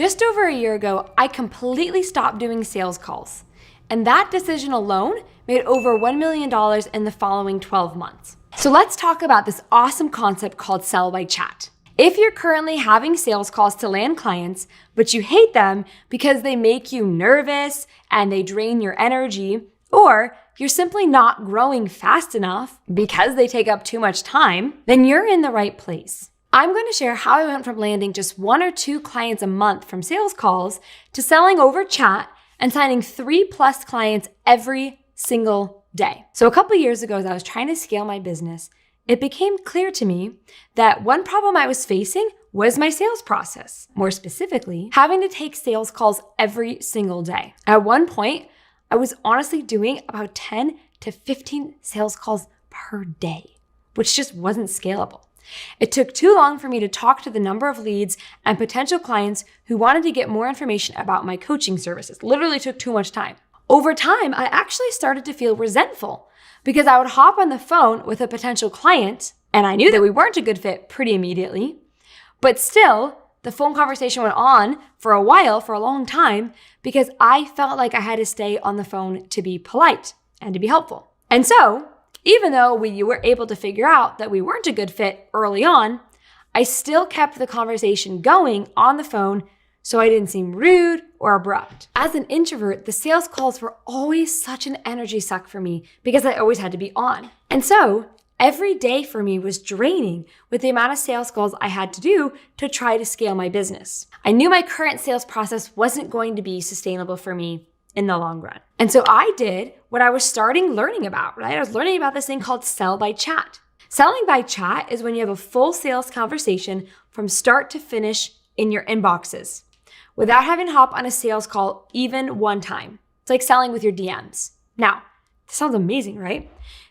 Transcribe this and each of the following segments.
Just over a year ago, I completely stopped doing sales calls. And that decision alone made over $1 million in the following 12 months. So let's talk about this awesome concept called Sell by Chat. If you're currently having sales calls to land clients, but you hate them because they make you nervous and they drain your energy, or you're simply not growing fast enough because they take up too much time, then you're in the right place. I'm going to share how I went from landing just 1 or 2 clients a month from sales calls to selling over chat and signing 3+ clients every single day. So a couple years ago, as I was trying to scale my business, it became clear to me that one problem I was facing was my sales process. More specifically, having to take sales calls every single day. At one point, I was honestly doing about 10 to 15 sales calls per day, which just wasn't scalable. It took too long for me to talk to the number of leads and potential clients who wanted to get more information about my coaching services. Literally took too much time. Over time, I actually started to feel resentful because I would hop on the phone with a potential client and I knew that we weren't a good fit pretty immediately, but still, the phone conversation went on for a while, for a long time, because I felt like I had to stay on the phone to be polite and to be helpful. And so, even though we were able to figure out that we weren't a good fit early on, I still kept the conversation going on the phone so I didn't seem rude or abrupt. As an introvert, the sales calls were always such an energy suck for me because I always had to be on. And so, every day for me was draining with the amount of sales calls I had to do to try to scale my business. I knew my current sales process wasn't going to be sustainable for me in the long run. And so I did what I was learning about, right? I was learning about this thing called Sell by Chat. Selling by chat is when you have a full sales conversation from start to finish in your inboxes without having to hop on a sales call even one time. It's like selling with your DMs. Now, this sounds amazing, right?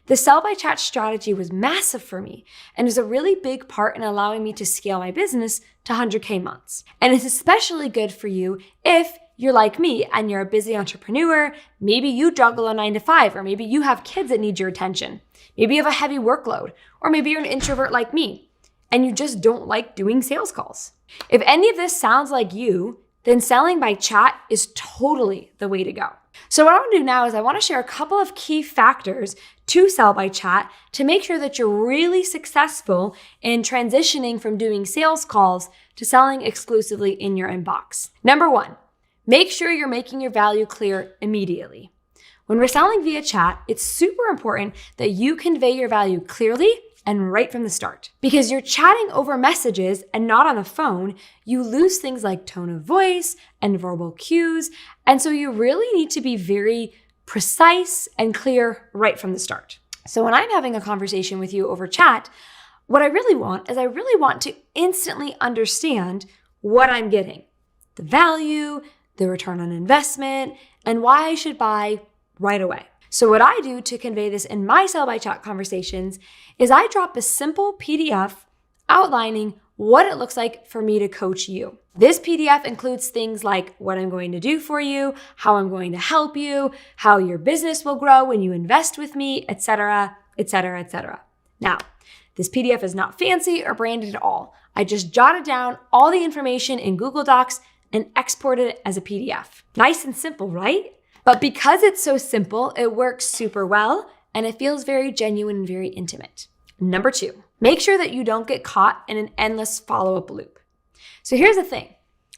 The Sell by Chat strategy was massive for me and is a really big part in allowing me to scale my business to 100K months. And it's especially good for you if you're like me and you're a busy entrepreneur. Maybe you juggle a 9 to 5, or maybe you have kids that need your attention. Maybe you have a heavy workload, or maybe you're an introvert like me and you just don't like doing sales calls. If any of this sounds like you, then selling by chat is totally the way to go. So what I want to do now is I want to share a couple of key factors to sell by chat to make sure that you're really successful in transitioning from doing sales calls to selling exclusively in your inbox. Number 1, make sure you're making your value clear immediately. When we're selling via chat, it's super important that you convey your value clearly and right from the start. Because you're chatting over messages and not on the phone, you lose things like tone of voice and verbal cues. And so you really need to be very precise and clear right from the start. So when I'm having a conversation with you over chat, what I really want is I really want to instantly understand what I'm getting, the value, the return on investment, and why I should buy right away. So what I do to convey this in my Sell by Chat conversations is I drop a simple PDF outlining what it looks like for me to coach you. This PDF includes things like what I'm going to do for you, how I'm going to help you, how your business will grow when you invest with me, etc., etc., etc. Now, this PDF is not fancy or branded at all. I just jotted down all the information in Google Docs and exported it as a PDF. Nice and simple, right? But because it's so simple, it works super well and it feels very genuine and very intimate. Number 2, make sure that you don't get caught in an endless follow-up loop. So here's the thing.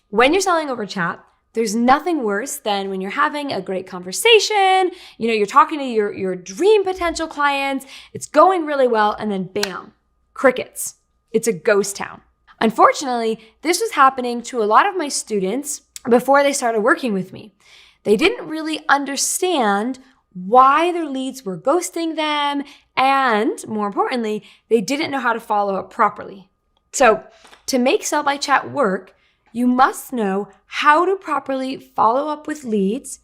When you're selling over chat, there's nothing worse than when you're having a great conversation, you're talking to your dream potential clients, it's going really well, and then bam, crickets. It's a ghost town. Unfortunately, this was happening to a lot of my students before they started working with me. They didn't really understand why their leads were ghosting them, and more importantly, they didn't know how to follow up properly. So to make Sell by Chat work, you must know how to properly follow up with leads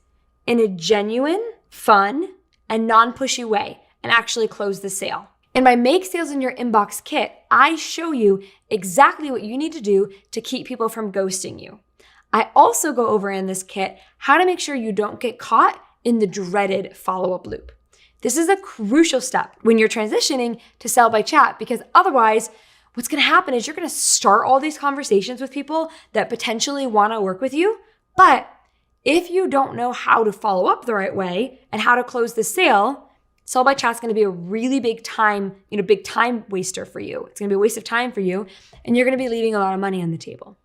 in a genuine, fun, and non-pushy way and actually close the sale. In my Make Sales in Your Inbox kit, I show you exactly what you need to do to keep people from ghosting you. I also go over in this kit how to make sure you don't get caught in the dreaded follow-up loop. This is a crucial step when you're transitioning to Sell by Chat, because otherwise, what's going to happen is you're going to start all these conversations with people that potentially want to work with you. But if you don't know how to follow up the right way and how to close the sale, Sell by Chat's going to be a really big time waster for you. It's going to be a waste of time for you, and you're going to be leaving a lot of money on the table.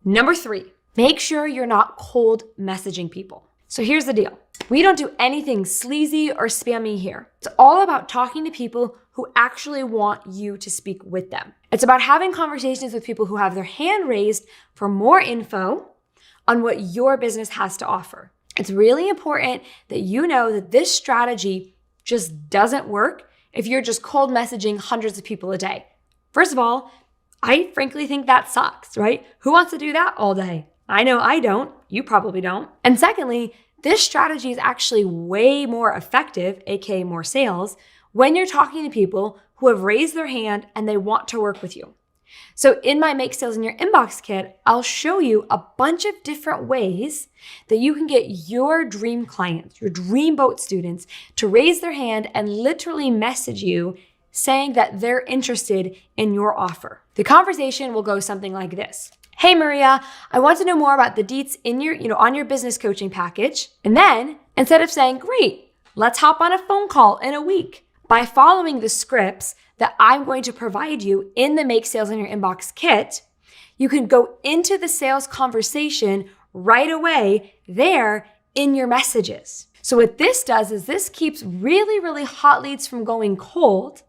Number 3, make sure you're not cold messaging people. So here's the deal. We don't do anything sleazy or spammy here. It's all about talking to people who actually want you to speak with them. It's about having conversations with people who have their hand raised for more info on what your business has to offer. It's really important that you know that this strategy just doesn't work if you're just cold messaging hundreds of people a day. First of all, I frankly think that sucks, right? Who wants to do that all day? I know I don't. You probably don't. And secondly, this strategy is actually way more effective, aka more sales, when you're talking to people who have raised their hand and they want to work with you. So in my Make Sales in Your Inbox kit, I'll show you a bunch of different ways that you can get your dream clients, your dream boat students, to raise their hand and literally message you saying that they're interested in your offer. The conversation will go something like this. Hey Maria, I want to know more about the deets in your, on your business coaching package. And then instead of saying, great, let's hop on a phone call in a week, by following the scripts that I'm going to provide you in the Make Sales in Your Inbox kit, you can go into the sales conversation right away there in your messages. So what this does is this keeps really, really hot leads from going cold,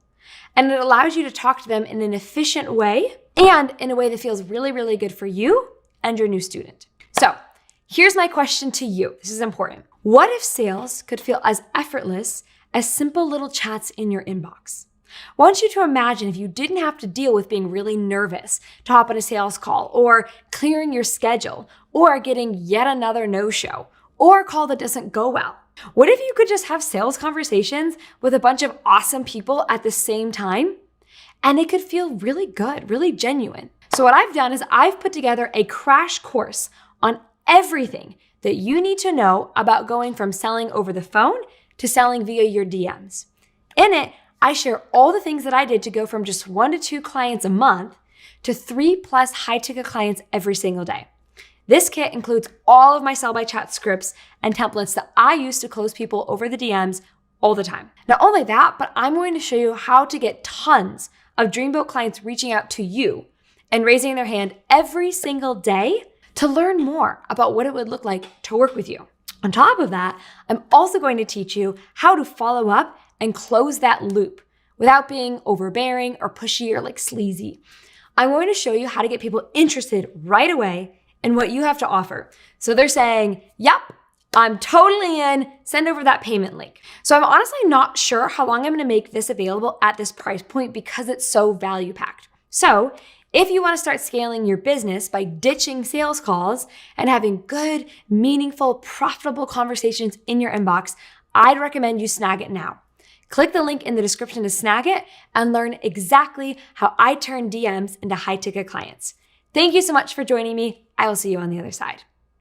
and it allows you to talk to them in an efficient way and in a way that feels really, really good for you and your new student. So here's my question to you. This is important. What if sales could feel as effortless as simple little chats in your inbox? I want you to imagine if you didn't have to deal with being really nervous to hop on a sales call, or clearing your schedule, or getting yet another no-show, or a call that doesn't go well. What if you could just have sales conversations with a bunch of awesome people at the same time, and it could feel really good, really genuine? So what I've done is I've put together a crash course on everything that you need to know about going from selling over the phone to selling via your DMs. In it, I share all the things that I did to go from just 1 to 2 clients a month to 3+ high-ticket clients every single day. This kit includes all of my Sell by Chat scripts and templates that I use to close people over the DMs all the time. Not only that, but I'm going to show you how to get tons of Dreamboat clients reaching out to you and raising their hand every single day to learn more about what it would look like to work with you. On top of that, I'm also going to teach you how to follow up and close that loop without being overbearing or pushy or like sleazy. I'm going to show you how to get people interested right away in what you have to offer. So they're saying, yep, I'm totally in, send over that payment link. So I'm honestly not sure how long I'm gonna make this available at this price point because it's so value packed. So if you wanna start scaling your business by ditching sales calls and having good, meaningful, profitable conversations in your inbox, I'd recommend you snag it now. Click the link in the description to snag it and learn exactly how I turn DMs into high-ticket clients. Thank you so much for joining me. I will see you on the other side.